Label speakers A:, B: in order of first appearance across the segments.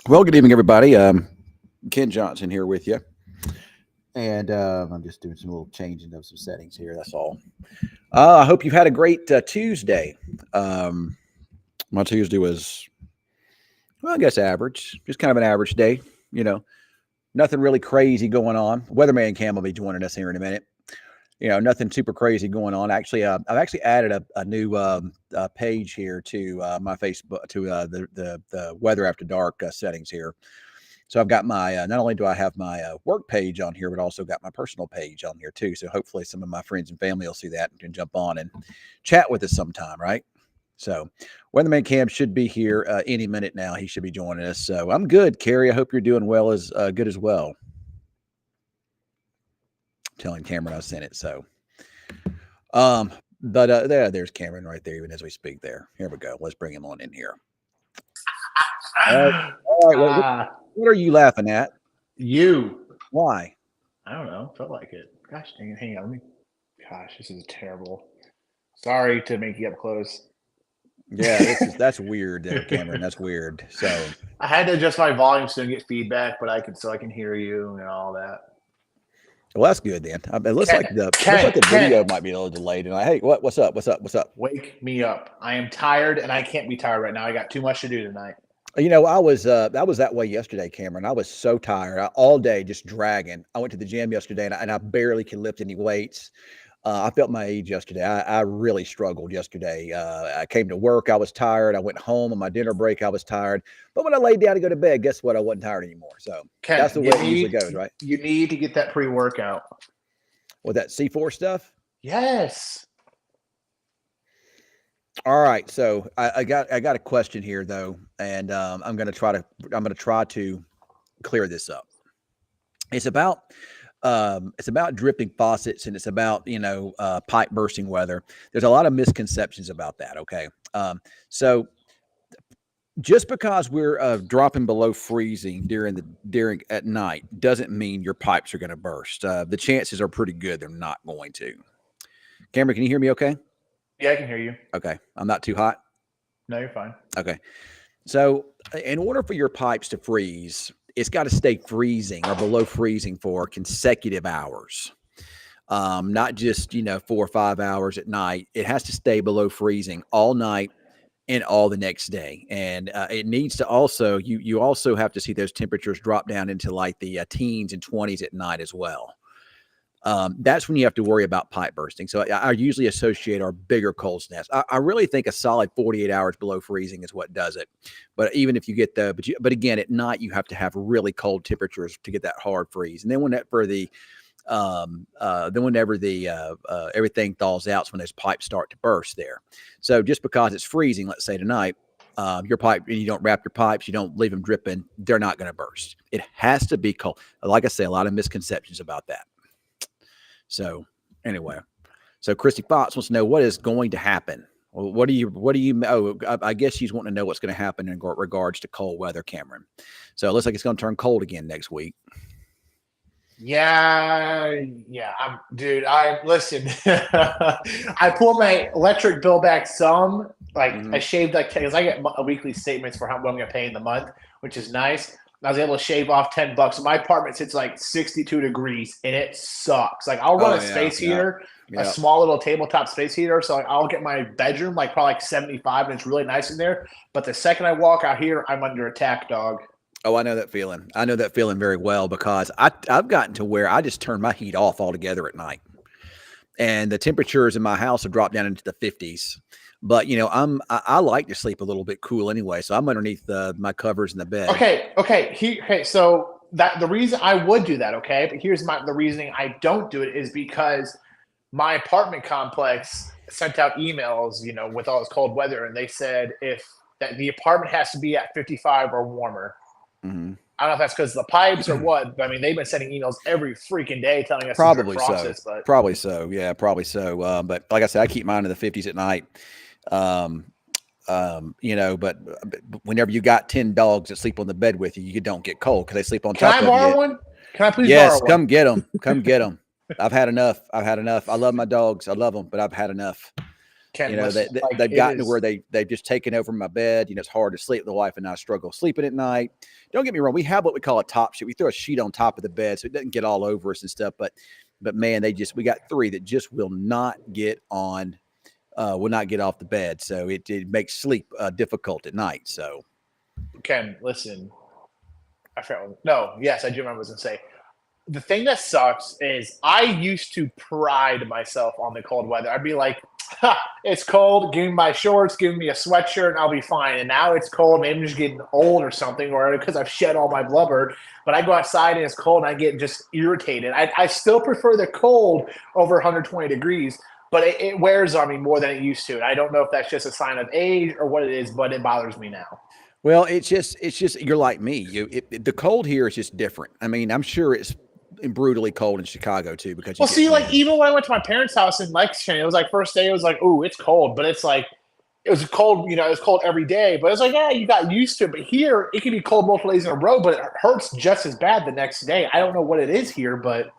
A: Well, good evening, everybody. Ken Johnson here with you, and I'm just doing some little changing of some settings here. That's all. I hope you've had a great Tuesday. Um, my Tuesday was, well, I guess average, just kind of an average day. You know, nothing really crazy going on. Weatherman Cam will be joining us here in a minute. Nothing super crazy going on. Actually, I've actually added a new page here to my Facebook to the Weather After Dark settings here. So I've got my not only do I have my work page on here, but also got my personal page on here too. So hopefully some of my friends and family will see that and can jump on and chat with us sometime, right? So Weatherman Cam should be here any minute now. He should be joining us. So I'm good, Carrie. I hope you're doing well as good as well. Telling Cameron I sent it. So, there's Cameron right there, even as we speak. There, here we go. Let's bring him on in here. All right. What are you laughing at?
B: You.
A: Why?
B: I don't know. Felt like it. Gosh dang it. Hang on. Gosh, this is terrible. Sorry to make you up close.
A: Yeah, that's weird, there, Cameron. That's weird. So
B: I had to adjust my volume so I can get feedback, but I can hear you and all that.
A: well, that's good then. It looks like the video might be a little delayed. And hey, what's up? What's up? What's up?
B: Wake me up. I am tired and I can't be tired right now. I got too much to do tonight.
A: I was that way yesterday, Cameron. I was so tired all day, just dragging. I went to the gym yesterday and I barely could lift any weights. I felt my age yesterday. I really struggled yesterday. I came to work. I was tired. I went home on my dinner break. I was tired. But when I laid down to go to bed, guess what? I wasn't tired anymore. So
B: Ken,
A: that's the way it usually goes, right?
B: You need to get that pre-workout.
A: With that C4 stuff?
B: Yes.
A: All right. So I got a question here though, and I'm gonna try to clear this up. It's about dripping faucets and it's about pipe bursting weather. There's a lot of misconceptions about that. Okay, so just because we're dropping below freezing during at night doesn't mean your pipes are going to burst. The chances are pretty good they're not going to. Cameron, can you hear me? Okay.
B: Yeah, I can hear you.
A: Okay, I'm not too hot.
B: No, you're fine.
A: Okay, so in order for your pipes to freeze, it's got to stay freezing or below freezing for consecutive hours. Not just 4 or 5 hours at night. It has to stay below freezing all night and all the next day. And it needs to also you also have to see those temperatures drop down into like the teens and 20s at night as well. That's when you have to worry about pipe bursting. So I usually associate our bigger cold snaps. I really think a solid 48 hours below freezing is what does it. But even if you get but again, at night you have to have really cold temperatures to get that hard freeze. And then whenever everything thaws out, is when those pipes start to burst there. So just because it's freezing, let's say tonight, your pipe, and you don't wrap your pipes, you don't leave them dripping, they're not going to burst. It has to be cold. Like I say, a lot of misconceptions about that. So anyway, Christy Fox wants to know what is going to happen. Well, what do you, I guess she's wanting to know what's going to happen in regards to cold weather, Cameron. So it looks like it's going to turn cold again next week.
B: Yeah. Listen, I pulled my electric bill back some. I shaved because I get weekly statements for what I'm going to pay in the month, which is nice. I was able to shave off $10. My apartment sits like 62 degrees and it sucks. I'll run a space heater, a small little tabletop space heater. So I'll get my bedroom probably 75 and it's really nice in there. But the second I walk out here, I'm under attack, dog.
A: Oh, I know that feeling. I know that feeling very well because I've gotten to where I just turn my heat off altogether at night. And the temperatures in my house have dropped down into the 50s. But I like to sleep a little bit cool anyway, so I'm underneath my covers in the bed.
B: Okay. So the reason I would do that, okay, but here's the reasoning I don't do it is because my apartment complex sent out emails, with all this cold weather, and they said that the apartment has to be at 55 or warmer.
A: Mm-hmm.
B: I don't know if that's because of the pipes or what, but I mean, they've been sending emails every freaking day telling us
A: probably
B: to
A: so.
B: Process, but
A: probably so. Yeah, probably so. But like I said, I keep mine in the 50s at night. But whenever you got 10 dogs that sleep on the bed with you, you don't get cold because they sleep on top of you.
B: Can I borrow one? Can I please
A: yes,
B: borrow one?
A: Come get them. Come get them. I've had enough. I love my dogs. I love them, but I've had enough.
B: Ken,
A: You know,
B: listen, like
A: they've
B: it
A: gotten to
B: is.
A: where they've just taken over my bed. You know, it's hard to sleep. The wife and I struggle sleeping at night. Don't get me wrong. We have what we call a top sheet. We throw a sheet on top of the bed so it doesn't get all over us and stuff. But man, we got three that just will not get off the bed. So it makes sleep difficult at night. So
B: Ken, listen. I forgot. No, yes, I do remember what I was gonna say. The thing that sucks is I used to pride myself on the cold weather. I'd be like, ha, it's cold. Give me my shorts, give me a sweatshirt, and I'll be fine. And now it's cold. Maybe I'm just getting old or something, or because I've shed all my blubber. But I go outside and it's cold and I get just irritated. I still prefer the cold over 120 degrees, but it wears on me more than it used to. And I don't know if that's just a sign of age or what it is, but it bothers me now.
A: well, it's just you're like me. The cold here is just different. I mean, I'm sure it's brutally cold in Chicago too because you
B: Well,
A: get
B: see, like
A: wind.
B: even when I went to my parents' house in Lexington, it was like first day, it was like, "Ooh, it's cold," but it's like it was cold. It was cold every day, but it's like, yeah, you got used to it. But here, it can be cold multiple days in a row, but it hurts just as bad the next day. I don't know what it is here, but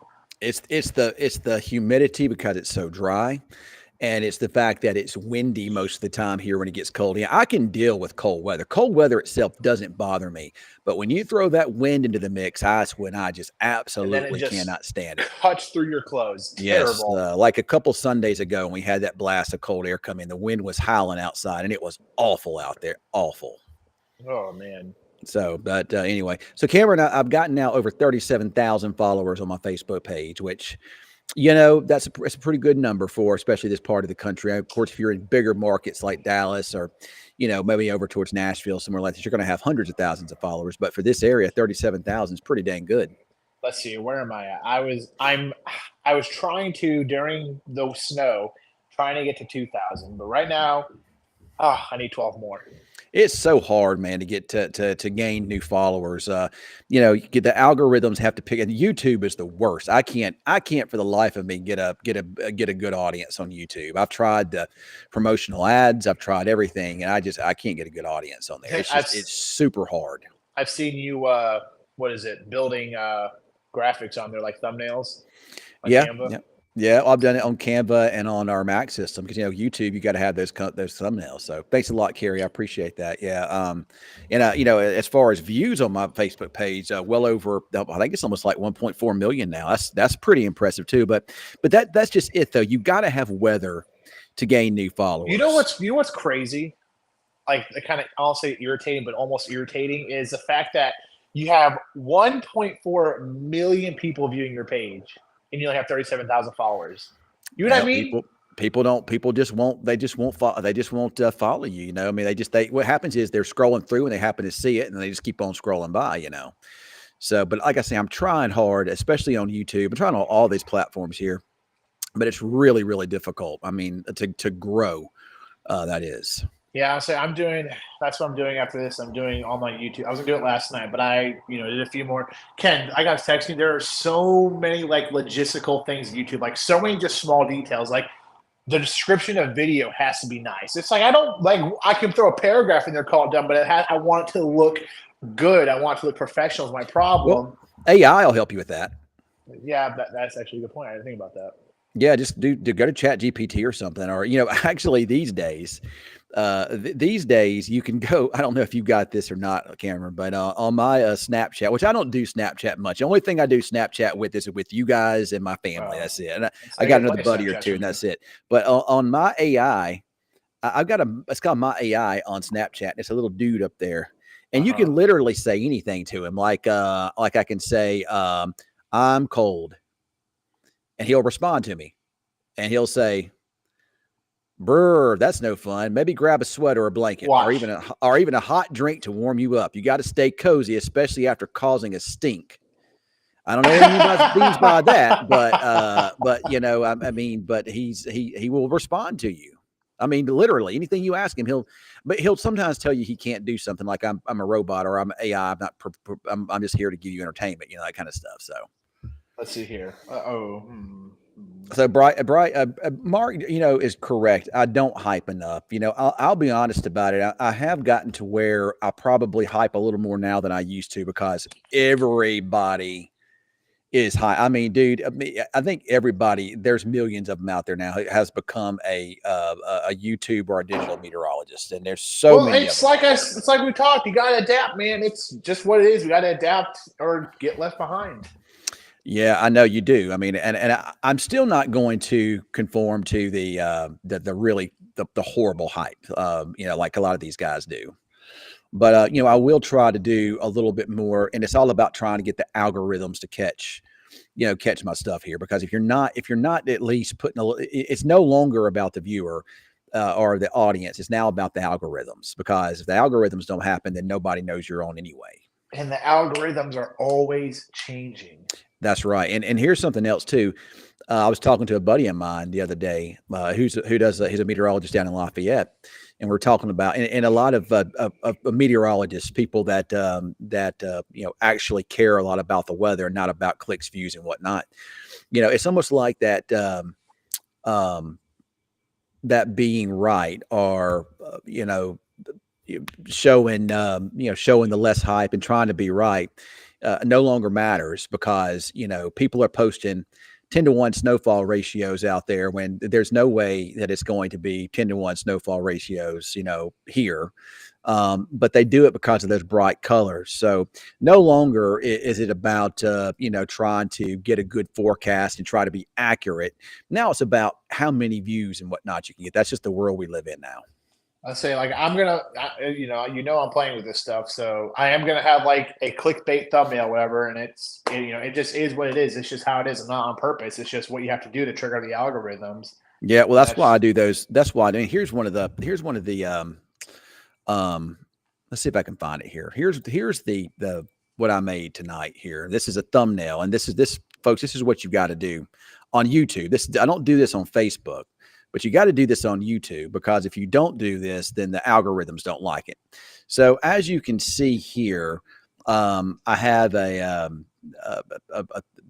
A: It's the humidity because it's so dry, and it's the fact that it's windy most of the time here when it gets cold. Yeah, I can deal with cold weather. Cold weather itself doesn't bother me, but when you throw that wind into the mix, that's when I just
B: and then it
A: absolutely
B: just
A: cannot stand it.
B: cuts through your clothes.
A: Yes,
B: Terrible.
A: like a couple Sundays ago when we had that blast of cold air come in, the wind was howling outside, and it was awful out there, awful.
B: Oh man.
A: So, but anyway, so Cameron, I've gotten now over 37,000 followers on my Facebook page, which it's a pretty good number for especially this part of the country. Of course, if you're in bigger markets like Dallas or maybe over towards Nashville, somewhere like that, you're going to have hundreds of thousands of followers. But for this area, 37,000 is pretty dang good.
B: Let's see, where am I at? I was trying to during the snow, trying to get to 2,000, but right now, I need 12 more.
A: It's so hard, man, to get to gain new followers. You get the algorithms have to pick, and YouTube is the worst. I can't for the life of me get a good audience on YouTube. I've tried the promotional ads, I've tried everything, and I can't get a good audience on there.
B: I've
A: It's super hard.
B: I've seen you. What is it? Building graphics on there like thumbnails on
A: Yeah,
B: Canva.
A: yeah, yeah. I've done it on Canva and on our Mac system because YouTube, you got to have those thumbnails. So thanks a lot, Kerry. I appreciate that. Yeah. And as far as views on my Facebook page, well over, I think it's almost like 1.4 million now. That's pretty impressive too. But that's just it though. You got to have weather to gain new followers.
B: You know what's crazy? Like the kind of I'll say irritating, but almost irritating is the fact that you have 1.4 million people viewing your page, and you only have 37,000 followers. You know what I
A: Well,
B: mean?
A: people just won't follow you. I mean, what happens is they're scrolling through and they happen to see it and they just keep on scrolling by. So, but like I say, I'm trying hard, especially on YouTube. I'm trying on all these platforms here, but it's really, really difficult. I mean, to grow, that is.
B: Yeah, I'll say I'm doing. That's what I'm doing after this. I'm doing all my YouTube. I was gonna do it last night, but I, did a few more. Ken, I got to text you. There are so many like logistical things in YouTube, like so many just small details. Like the description of video has to be nice. It's like I don't like. I can throw a paragraph in there, call it done, but I want it to look good. I want it to look professional. Is my
A: Well,
B: problem.
A: AI will help you with that.
B: Yeah, that's actually a good point. I didn't think about that.
A: Yeah, just go to Chat GPT or something, or actually these days you can go. I don't know if you got this or not, Cameron, but on my Snapchat, which I don't do Snapchat much. The only thing I do Snapchat with is with you guys and my family. That's it. And I got another buddy or two, and that's it. But on my AI, I've got it's called my AI on Snapchat. It's a little dude up there, and you can literally say anything to him, like I can say, "I'm cold," and he'll respond to me, and he'll say, "Brr, that's no fun. Maybe grab a sweater or a blanket,
B: Watch.
A: or even a hot drink to warm you up. You got to stay cozy, especially after causing a stink." I don't know what he means by that, but I mean, but he will respond to you. I mean, literally anything you ask him, he'll sometimes tell you he can't do something like I'm a robot or I'm AI. I'm not. I'm just here to give you entertainment, that kind of stuff. So.
B: Let's see here.
A: So Mark, is correct. I don't hype enough. I'll be honest about it. I have gotten to where I probably hype a little more now than I used to because everybody is high. I mean, dude, I think everybody, there's millions of them out there now, who has become a YouTube or a digital meteorologist, and there's so
B: Well,
A: many of
B: it's
A: them
B: like
A: out there.
B: us. It's like we talked. You got to adapt, man. It's just what it is. We got to adapt or get left behind.
A: Yeah, I know you do. I mean, I'm still not going to conform to the really the horrible hype, like a lot of these guys do. But I will try to do a little bit more, and it's all about trying to get the algorithms to catch my stuff here. Because if you're not at least putting it's no longer about the viewer or the audience. It's now about the algorithms. Because if the algorithms don't happen, then nobody knows you're on anyway.
B: And the algorithms are always changing.
A: That's right. And here's something else too. I was talking to a buddy of mine the other day, he's a meteorologist down in Lafayette, and we're talking about and a lot of meteorologists, people that actually care a lot about the weather and not about clicks, views, and whatnot. It's almost like um, that being right, or showing the less hype and trying to be right, no longer matters. Because people are posting 10-to-1 snowfall ratios out there when there's no way that it's going to be 10-to-1 snowfall ratios here. But they do it because of those bright colors. So no longer is it about trying to get a good forecast and try to be accurate. Now it's about how many views and whatnot you can get. That's just the world we live in now.
B: I say like I'm gonna, I'm playing with this stuff, so I am gonna have like a clickbait thumbnail, whatever, and it just is what it is. It's just how it is, and not on purpose. It's just what you have to do to trigger the algorithms.
A: Yeah, well,
B: And
A: that's why I do those. That's why I do. Here's one of the um let's see if I can find it here. Here's the what I made tonight here. This is a thumbnail, and this folks, this is what you got to do on YouTube. I don't do this on Facebook, but you got to do this on YouTube, because if you don't do this, then the algorithms don't like it. So as you can see here, I have a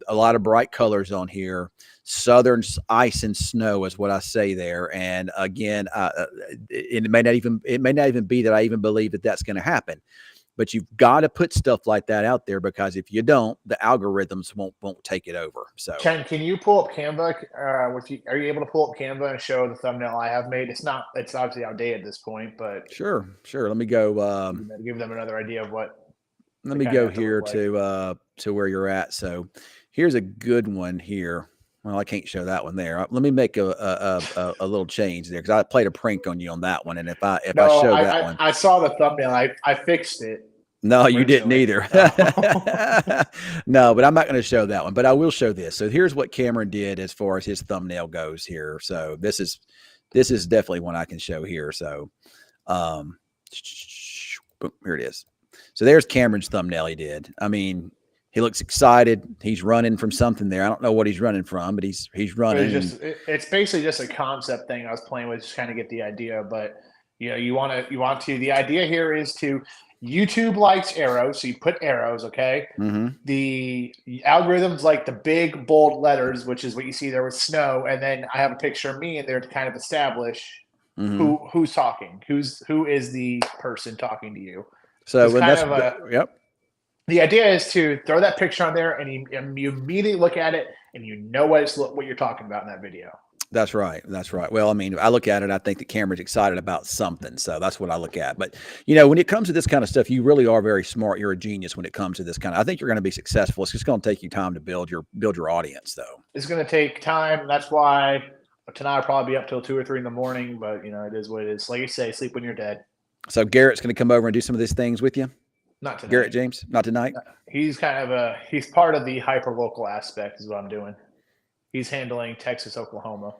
A: lot of bright colors on here. Southern ice and snow is what I say there. And again, it may not even be that I even believe that that's going to happen. But you've got to put stuff like that out there, because if you don't, the algorithms won't take it over. So
B: Ken, can you pull up Canva? Are you able to pull up Canva and show the thumbnail I have made? It's obviously outdated at this point, but
A: sure. Let me go.
B: give them another idea of what.
A: Let me go here to where you're at. So here's a good one here. Well, I can't show that one there. Let me make a little change there, because I played a prank on you on that one. And if I show that one,
B: I saw the thumbnail. I fixed it.
A: No, you didn't either.
B: No.
A: No, but I'm not going to show that one. But I will show this. So here's what Cameron did as far as his thumbnail goes here. So this is definitely one I can show here. So boom, here it is. So there's Cameron's thumbnail he did. I mean, he looks excited. He's running from something there. I don't know what he's running from, but he's running.
B: It's basically just a concept thing I was playing with, just kind of get the idea. But you want to. The idea here is to YouTube likes arrows, so you put arrows. Okay.
A: Mm-hmm.
B: The algorithms like the big bold letters, which is what you see there with snow, and then I have a picture of me in there to kind of establish who's talking, who is the person talking to you.
A: So when
B: yep. The idea is to throw that picture on there, and you immediately look at it, and you know what you're talking about in that video.
A: That's right. Well, I mean, I look at it, I think that Cameron's excited about something, so that's what I look at. But when it comes to this kind of stuff, you really are very smart. You're a genius when it comes to this kind of. I think you're going to be successful. It's just going to take you time to build your audience, though.
B: It's going to take time. That's why tonight I'll probably be up till 2 or 3 in the morning. But it is what it is. Like you say, sleep when you're dead.
A: So Garrett's going to come over and do some of these things with you.
B: Not tonight.
A: Garrett James, not tonight.
B: He's kind of he's part of the hyper local aspect, is what I'm doing. He's handling Texas, Oklahoma.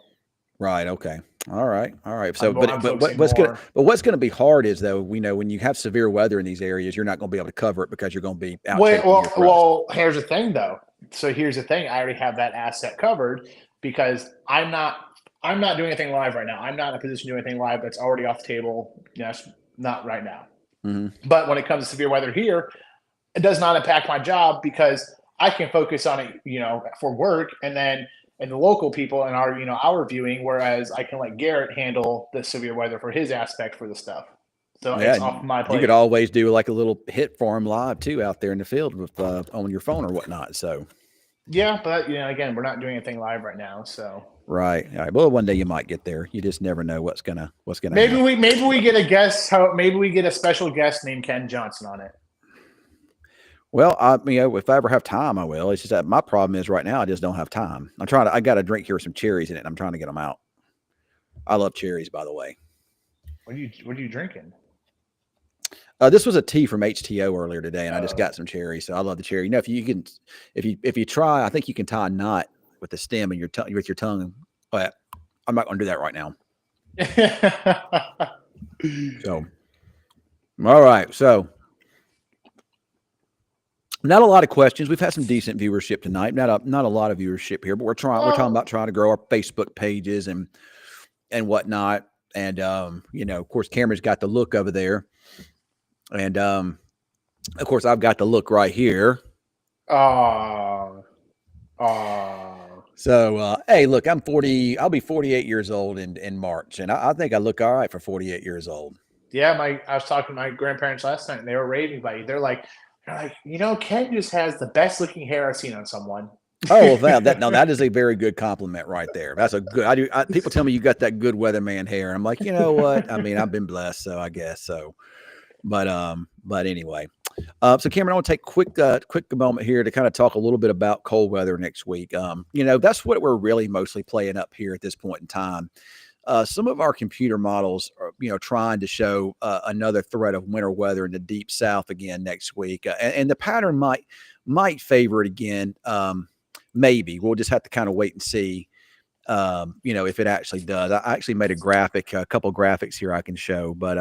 A: Right. Okay. All right. So, what's going to be hard is, though, when you have severe weather in these areas, you're not going to be able to cover it because you're going to be out.
B: Well, here's the thing, though. So here's the thing. I already have that asset covered, because I'm not doing anything live right now. I'm not in a position to do anything live. That's already off the table. Yes, not right now.
A: Mm-hmm.
B: But when it comes to severe weather here, it does not impact my job, because I can focus on it, for work, and the local people and our viewing, whereas I can let Garrett handle the severe weather for his aspect for the stuff. So yeah, it's off my plate.
A: You could always do like a little hit for him live too out there in the field with on your phone or whatnot. So
B: Yeah, but again, we're not doing anything live right now, so
A: Right. All right. Well, one day you might get there. You just never know what's gonna
B: maybe
A: happen.
B: we get a guest. Maybe we get a special guest named Ken Johnson on it.
A: Well, if I ever have time, I will. It's just that my problem is right now I just don't have time. I got a drink here with some cherries in it, and I'm trying to get them out. I love cherries, by the way.
B: What are you drinking?
A: This was a tea from HTO earlier today, and I just
B: Oh.
A: got some cherries. So I love the cherry. If you can, if you try, I think you can tie a knot with the stem and your tongue with your tongue. But I'm not going to do that right now. So, all right. So, not a lot of questions. We've had some decent viewership tonight. Not a lot of viewership here, but we're talking about trying to grow our Facebook pages and whatnot. And of course, Cameron's got the look over there, and of course, I've got the look right here.
B: Oh.
A: So, hey, look, I'm 40. I'll be 48 years old in March, and I think I look all right for 48 years old.
B: Yeah, I was talking to my grandparents last night, and they were raving about you. They're like, Ken just has the best looking hair I've seen on someone.
A: Oh, well, that is a very good compliment right there. That's a good. People tell me you got that good weatherman hair. I'm like, you know what? I mean, I've been blessed, so I guess so. But anyway, so Cameron, I want to take quick moment here to kind of talk a little bit about cold weather next week. That's what we're really mostly playing up here at this point in time. Some of our computer models are, trying to show another threat of winter weather in the deep south again next week, and the pattern might favor it again. Maybe we'll just have to kind of wait and see. If it actually does. I actually made a couple graphics here I can show, but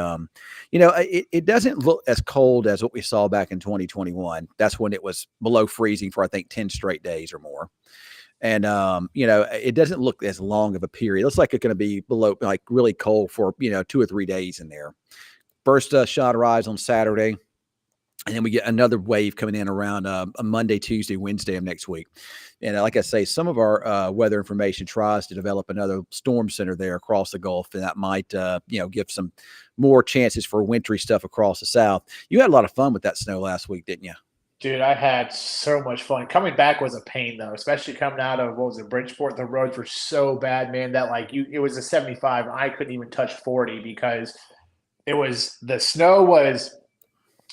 A: it doesn't look as cold as what we saw back in 2021. That's when it was below freezing for I think 10 straight days or more. And it doesn't look as long of a period. It looks like it's going to be below, like really cold for 2 or 3 days in there. First shot rise on Saturday, and then we get another wave coming in around a Monday, Tuesday, Wednesday of next week. And like I say, some of our weather information tries to develop another storm center there across the Gulf, and that might give some more chances for wintry stuff across the South. You had a lot of fun with that snow last week, didn't you?
B: Dude, I had so much fun. Coming back was a pain though, especially coming out of what was it, Bridgeport. The roads were so bad, man, that it was a 75 and I couldn't even touch 40 because the snow was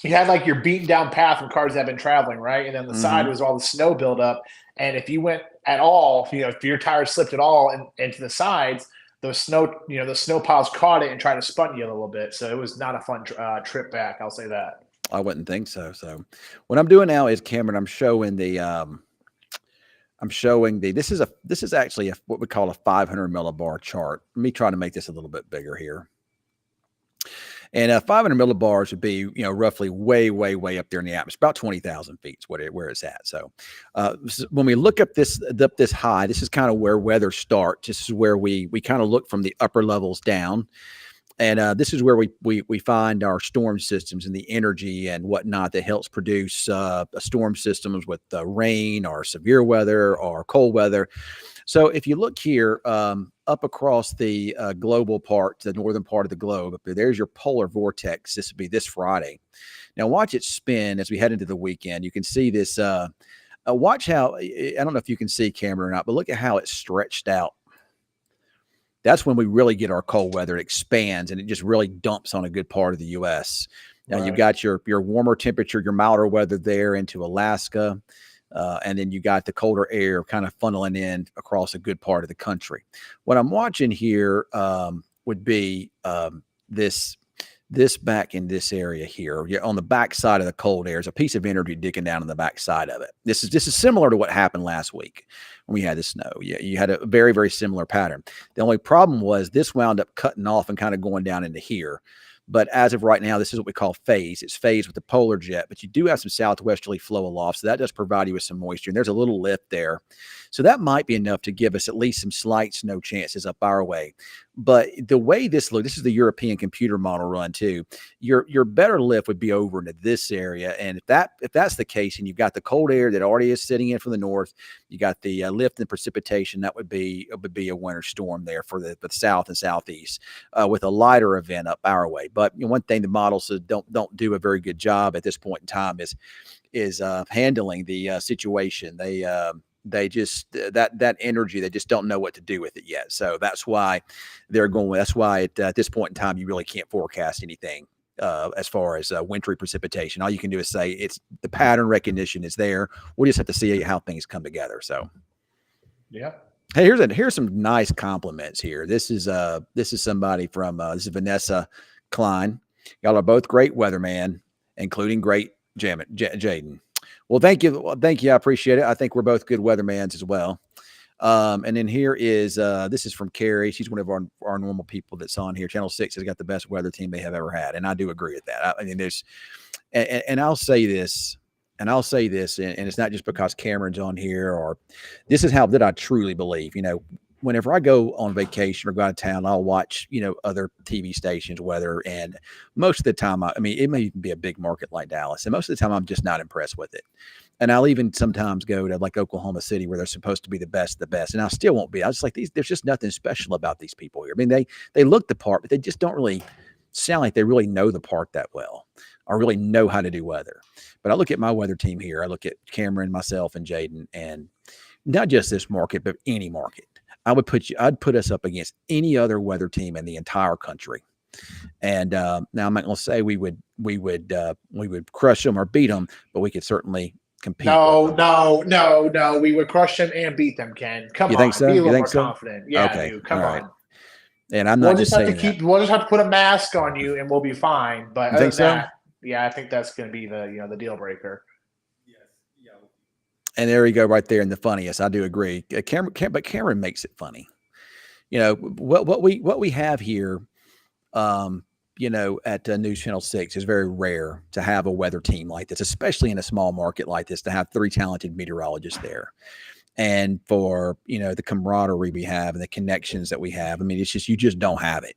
B: you had like your beaten down path from cars that have been traveling, right? And then the side was all the snow buildup. And if you went at all, if your tires slipped at all into the sides, the snow piles caught it and tried to spun you a little bit. So it was not a fun trip back. I'll say that.
A: I wouldn't think so. So what I'm doing now is, Cameron, I'm showing this is actually what we call a 500 millibar chart. Let me try to make this a little bit bigger here. And 500 millibars would be, roughly way, way, way up there in the atmosphere, about 20,000 feet is where it's at. So when we look up this high, this is kind of where weather starts. This is where we kind of look from the upper levels down. And this is where we find our storm systems and the energy and whatnot that helps produce storm systems with rain or severe weather or cold weather. So if you look here up across the global part, the northern part of the globe, up there's your polar vortex. This will be this Friday. Now watch it spin as we head into the weekend. You can see this. Watch how, I don't know if you can see, Cameron, or not, but look at how it's stretched out. That's when we really get our cold weather. It expands and it just really dumps on a good part of the U.S. Now you've got your warmer temperature, your milder weather there into Alaska. And then you got the colder air kind of funneling in across a good part of the country. What I'm watching here would be this back in this area here. You're on the back side of the cold air. There's a piece of energy digging down on the back side of it. This is similar to what happened last week when we had the snow. You had a very, very similar pattern. The only problem was this wound up cutting off and kind of going down into here. But as of right now, this is what we call phase. It's phase with the polar jet, but you do have some southwesterly flow aloft. So that does provide you with some moisture. And there's a little lift there. So that might be enough to give us at least some slight snow chances up our way. But the way this looks, this is the European computer model run too. Your better lift would be over into this area. And if that's the case, and you've got the cold air that already is sitting in from the north, you got the lift and precipitation, that would be a winter storm there for the south and southeast with a lighter event up our way. But one thing the models don't do a very good job at this point in time is handling the situation. they just that energy, they just don't know what to do with it yet. So that's why they're going. That's why at this point in time, you really can't forecast anything as far as wintry precipitation. All you can do is say it's the pattern recognition is there. We just have to see how things come together. So,
B: yeah.
A: hey, here's some nice compliments here. This is somebody from this is Vanessa Klein. Y'all are both great weatherman, including great Jaden. Well, thank you. Well, thank you. I appreciate it. I think we're both good weathermans as well. And then here is this is from Carrie. She's one of our normal people that's on here. Channel 6 has got the best weather team they have ever had, and I do agree with that. I mean, there's, and I'll say this, and it's not just because Cameron's on here, or this is how that I truly believe. Whenever I go on vacation or go out of town, I'll watch, other TV stations, weather, and most of the time, I mean, it may even be a big market like Dallas, and most of the time, I'm just not impressed with it. And I'll even sometimes go to like Oklahoma City, where they're supposed to be the best, and I still won't be. I was like, there's just nothing special about these people here. I mean, they look the part, but they just don't really sound like they really know the part that well, or really know how to do weather. But I look at my weather team here. I look at Cameron, myself, and Jaden, and not just this market, but any market. I'd put us up against any other weather team in the entire country. And now I'm not going to say we would crush them or beat them, but we could certainly compete.
B: No. We would crush them and beat them, Ken. Come on.
A: You think so?
B: Be a little more
A: so?
B: confident. Yeah,
A: okay.
B: dude. Come on.
A: And I'm not just saying that.
B: We'll just have to put a mask on you and we'll be fine. But
A: you think so?
B: That, yeah, I think that's going to be the deal breaker.
A: And there you go, right there in the funniest. I do agree. But Cameron makes it funny. What we have here, at News Channel 6 is very rare to have a weather team like this, especially in a small market like this, to have 3 talented meteorologists there. And for, the camaraderie we have and the connections that we have. I mean, it's just, you just don't have it.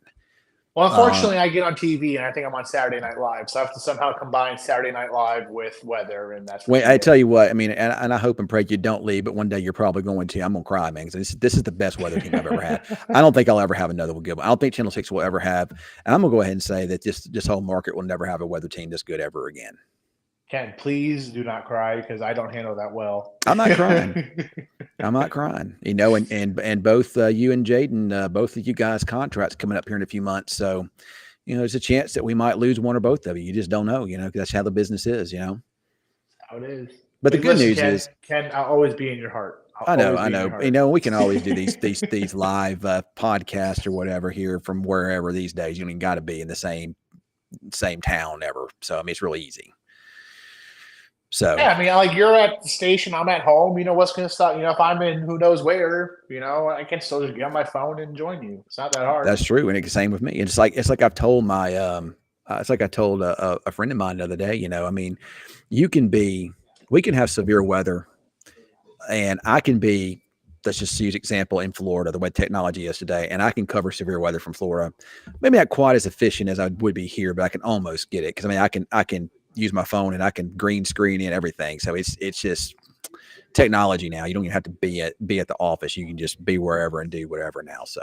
B: Well, unfortunately, I get on TV and I think I'm on Saturday Night Live, so I have to somehow combine Saturday Night Live with weather, and that's.
A: Wait, I tell you what, I mean, and I hope and pray you don't leave, but one day you're probably going to. I'm gonna cry, man, because this is the best weather team I've ever had. I don't think I'll ever have another good one. I don't think Channel 6 will ever have. And I'm gonna go ahead and say that this whole market will never have a weather team this good ever again.
B: Ken, please do not cry because I don't handle that well.
A: I'm not crying. I'm not crying. And both you and Jaden, both of you guys' contracts coming up here in a few months, so. There's a chance that we might lose one or both of you. You just don't know, because that's how the business is,
B: How it is.
A: But the good news is,
B: Ken, I'll always be in your heart.
A: I know. We can always do these live podcasts or whatever here from wherever these days. You got to be in the same town ever. So I mean, it's really easy. So
B: yeah, I mean, like you're at the station, I'm at home. What's going to stop? If I'm in who knows where, I can still just get on my phone and join you. It's not that hard.
A: That's true, and it's the same with me. It's like I've told my it's like I told a friend of mine the other day. I mean, we can have severe weather, and I can be. Let's just use example in Florida, the way technology is today, and I can cover severe weather from Florida. Maybe not quite as efficient as I would be here, but I can almost get it because I mean, I can use my phone and I can green screen and everything. So it's just technology now. You don't even have to be at the office. You can just be wherever and do whatever now. So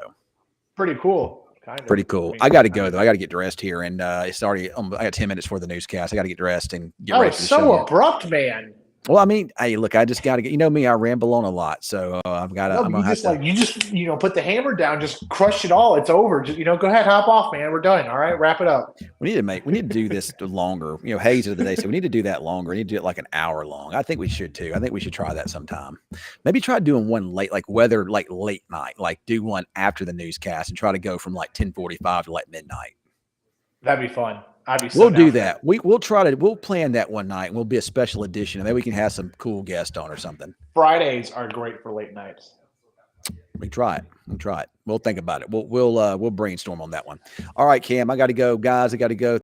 B: pretty cool.
A: Pretty cool. I got to go though. I got to get dressed here, and it's already. I got 10 minutes for the newscast. I got to get dressed and get ready.
B: It's so abrupt, man.
A: Well, I mean, hey, look, I just got to get. Me, I ramble on a lot, so I've got to.
B: No, you just put the hammer down, just crush it all. It's over. Just go ahead, hop off, man. We're done. All right, wrap it up.
A: We need to do this longer. Hayes of the day said we need to do that longer. We need to do it like an hour long. I think we should too. I think we should try that sometime. Maybe try doing one late, like weather, like late night, like do one after the newscast and try to go from like 10:45 to like midnight.
B: That'd be fun.
A: We'll do that. We'll plan that one night and we'll be a special edition and maybe we can have some cool guests on or something.
B: Fridays are great for late nights.
A: We try it. We'll think about it. We'll brainstorm on that one. All right, Cam, I got to go, guys. I got to go.